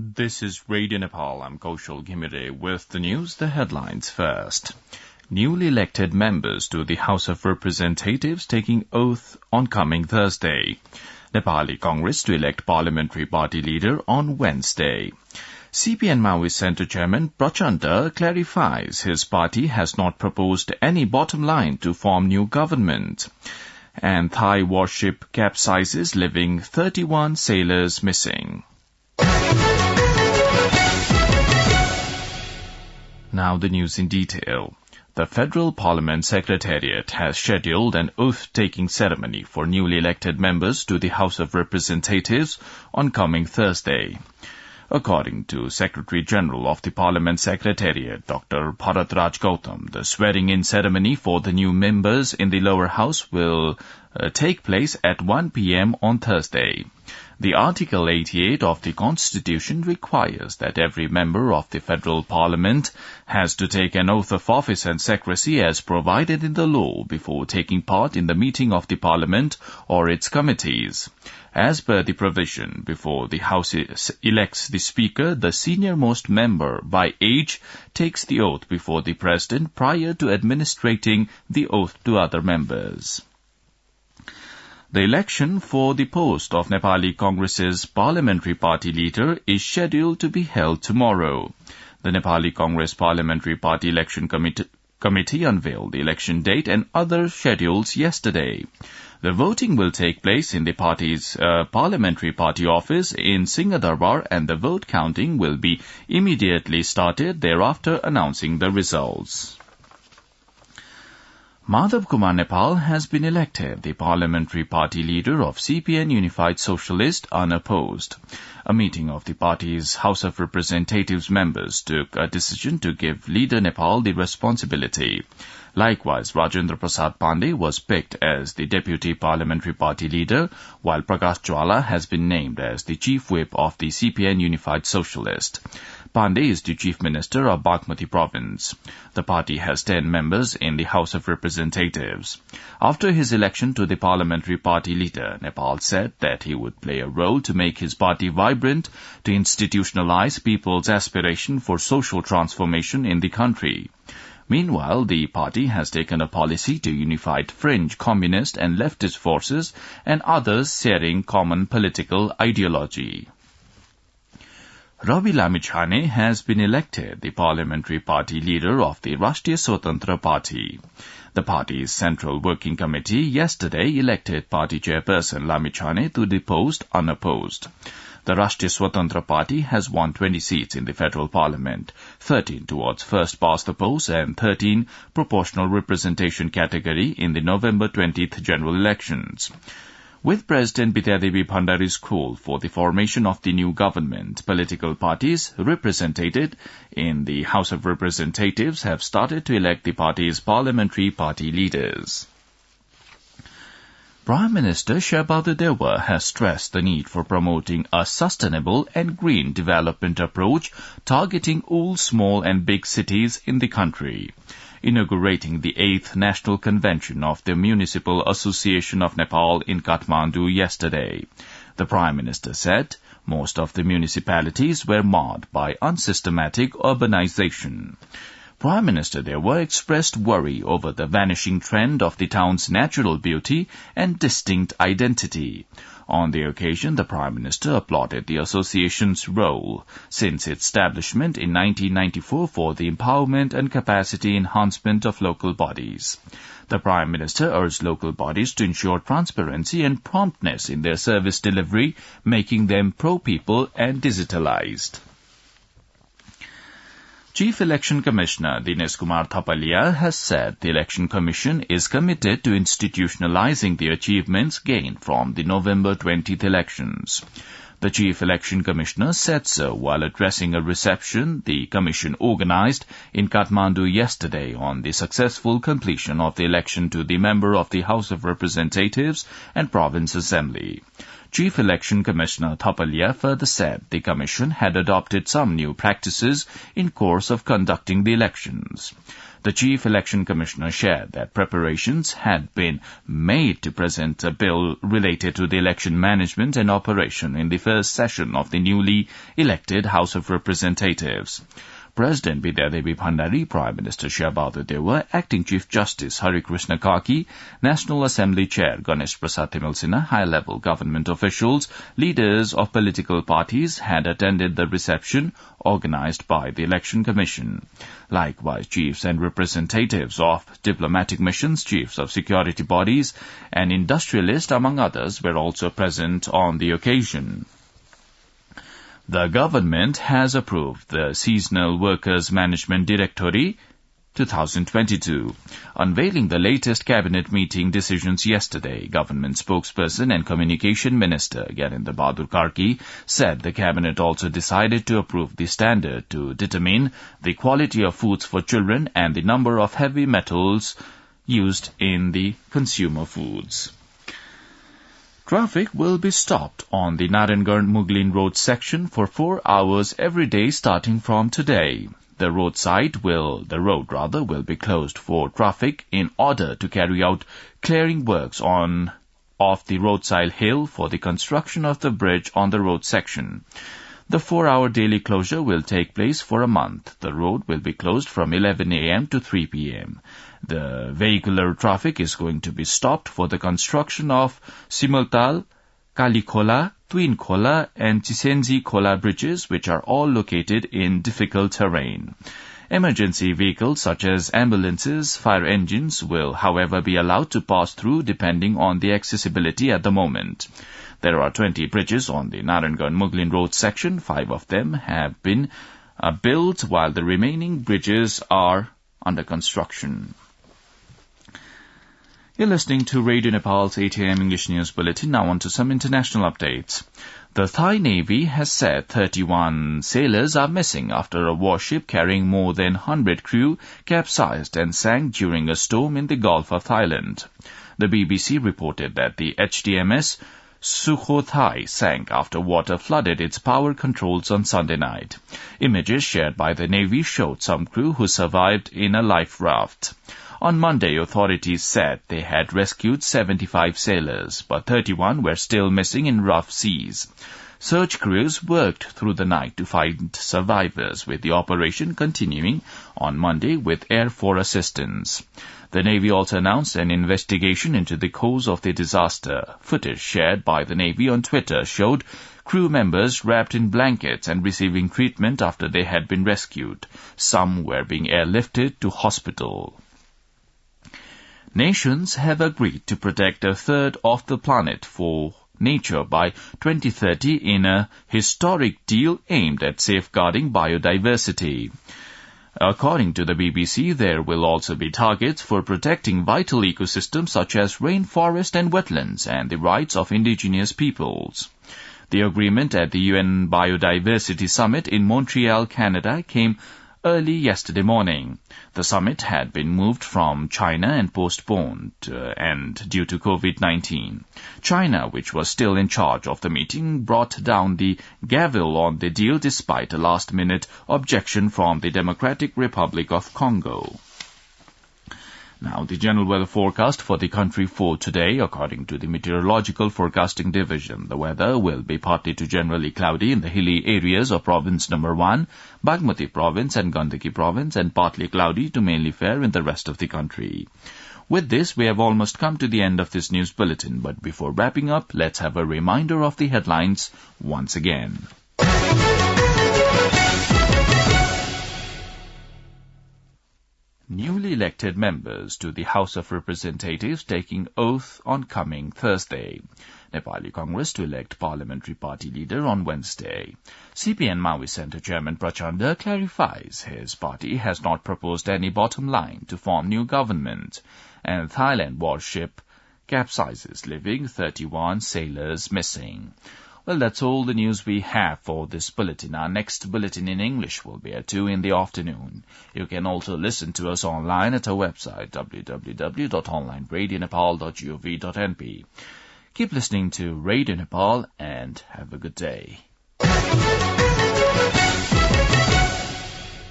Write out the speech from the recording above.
This is Radio Nepal. I'm Kaushal Ghimire with the news, the headlines first. Newly elected members to the House of Representatives taking oath on coming Thursday. Nepali Congress to elect parliamentary party leader on Wednesday. CPN Maoist Centre Chairman Prachanda clarifies his party has not proposed any bottom line to form new government. And Thai warship capsizes, leaving 31 sailors missing. Now the news in detail. The Federal Parliament Secretariat has scheduled an oath-taking ceremony for newly elected members to the House of Representatives on coming Thursday. According to Secretary-General of the Parliament Secretariat, Dr. Bharatraj Gautam, the swearing-in ceremony for the new members in the lower house will take place at 1 p.m. on Thursday. The Article 88 of the Constitution requires that every member of the Federal Parliament has to take an oath of office and secrecy as provided in the law before taking part in the meeting of the Parliament or its committees. As per the provision, before the House elects the Speaker, the senior-most member by age takes the oath before the President prior to administrating the oath to other members. The election for the post of Nepali Congress's parliamentary party leader is scheduled to be held tomorrow. The Nepali Congress Parliamentary Party Election Committee unveiled the election date and other schedules yesterday. The voting will take place in the party's parliamentary party office in Singh Durbar, and the vote counting will be immediately started, thereafter announcing the results. Madhav Kumar Nepal has been elected the parliamentary party leader of CPN Unified Socialist unopposed. A meeting of the party's House of Representatives members took a decision to give leader Nepal the responsibility. Likewise, Rajendra Prasad Pandey was picked as the deputy parliamentary party leader, while Prakash Jwala has been named as the chief whip of the CPN Unified Socialist. Pandey is the chief minister of Bagmati province. The party has 10 members in the House of Representatives. After his election to the parliamentary party leader, Nepal said that he would play a role to make his party vibrant, to institutionalize people's aspiration for social transformation in the country. Meanwhile, the party has taken a policy to unify fringe communist and leftist forces and others sharing common political ideology. Ravi Lamichhane has been elected the parliamentary party leader of the Rashtriya Swatantra Party. The party's Central Working Committee yesterday elected party chairperson Lamichhane to the post unopposed. The Rashtriya Swatantra Party has won 20 seats in the federal parliament, 13 towards first-past-the-post and 13 proportional representation category in the November 20th general elections. With President Bidyadevi Bhandari's call for the formation of the new government, political parties represented in the House of Representatives have started to elect the party's parliamentary party leaders. Prime Minister Shabadu Deva has stressed the need for promoting a sustainable and green development approach targeting all small and big cities in the country. Inaugurating the 8th National Convention of the Municipal Association of Nepal in Kathmandu yesterday, the Prime Minister said most of the municipalities were marred by unsystematic urbanization. Prime Minister Deva expressed worry over the vanishing trend of the town's natural beauty and distinct identity. On the occasion, the Prime Minister applauded the association's role since its establishment in 1994 for the empowerment and capacity enhancement of local bodies. The Prime Minister urged local bodies to ensure transparency and promptness in their service delivery, making them pro-people and digitalized. Chief Election Commissioner Dinesh Kumar Thapalia has said the Election Commission is committed to institutionalizing the achievements gained from the November 20th elections. The Chief Election Commissioner said so while addressing a reception the Commission organized in Kathmandu yesterday on the successful completion of the election to the member of the House of Representatives and Province Assembly. Chief Election Commissioner Thapalia further said the Commission had adopted some new practices in course of conducting the elections. The Chief Election Commissioner shared that preparations had been made to present a bill related to the election management and operation in the first session of the newly elected House of Representatives. President Bidyadevi Bhandari, Prime Minister Shyabadu Deva, Acting Chief Justice Hari Krishna Kaki, National Assembly Chair Ganesh Prasad Timilsina, high-level government officials, leaders of political parties had attended the reception organized by the Election Commission. Likewise, chiefs and representatives of diplomatic missions, chiefs of security bodies, and industrialists, among others, were also present on the occasion. The government has approved the Seasonal Workers Management Directory 2022. Unveiling the latest cabinet meeting decisions yesterday, government spokesperson and communication minister Gyaninder Bahadur Karki said the cabinet also decided to approve the standard to determine the quality of foods for children and the number of heavy metals used in the consumer foods. Traffic will be stopped on the Narayanagarh-Muglin Road section for 4 hours every day starting from today. The road will be closed for traffic in order to carry out clearing works off the roadside hill for the construction of the bridge on the road section. The 4-hour daily closure will take place for a month. The road will be closed from 11 a.m. to 3 p.m. The vehicular traffic is going to be stopped for the construction of Simultal, Kalikhola, Twin Khola and Chisenji Khola bridges, which are all located in difficult terrain. Emergency vehicles such as ambulances, fire engines will, however, be allowed to pass through depending on the accessibility at the moment. There are 20 bridges on the Narayanagarh-Muglin Road section. 5 of them have been built, while the remaining bridges are under construction. You're listening to Radio Nepal's 8 a.m. English News Bulletin. Now on to some international updates. The Thai Navy has said 31 sailors are missing after a warship carrying more than 100 crew capsized and sank during a storm in the Gulf of Thailand. The BBC reported that the HDMS Sukhothai sank after water flooded its power controls on Sunday night. Images shared by the Navy showed some crew who survived in a life raft. On Monday, authorities said they had rescued 75 sailors, but 31 were still missing in rough seas. Search crews worked through the night to find survivors, with the operation continuing on Monday with Air Force assistance. The Navy also announced an investigation into the cause of the disaster. Footage shared by the Navy on Twitter showed crew members wrapped in blankets and receiving treatment after they had been rescued. Some were being airlifted to hospital. Nations have agreed to protect a third of the planet for nature by 2030 in a historic deal aimed at safeguarding biodiversity. According to the BBC, there will also be targets for protecting vital ecosystems such as rainforest and wetlands and the rights of indigenous peoples. The agreement at the UN Biodiversity Summit in Montreal, Canada, came early yesterday morning. The summit had been moved from China and postponed due to COVID-19. China, which was still in charge of the meeting, brought down the gavel on the deal despite a last-minute objection from the Democratic Republic of Congo. Now, the general weather forecast for the country for today, according to the Meteorological Forecasting Division. The weather will be partly to generally cloudy in the hilly areas of Province Number 1, Bagmati Province and Gandaki Province, and partly cloudy to mainly fair in the rest of the country. With this, we have almost come to the end of this news bulletin, but before wrapping up, let's have a reminder of the headlines once again. Newly elected members to the House of Representatives taking oath on coming Thursday. Nepali Congress to elect parliamentary party leader on Wednesday. CPN Maui Centre Chairman Prachanda clarifies his party has not proposed any bottom line to form new government. And Thailand warship capsizes, leaving 31 sailors missing. Well, that's all the news we have for this bulletin. Our next bulletin in English will be at 2 in the afternoon. You can also listen to us online at our website, www.onlineradionepal.gov.np. Keep listening to Radio Nepal and have a good day.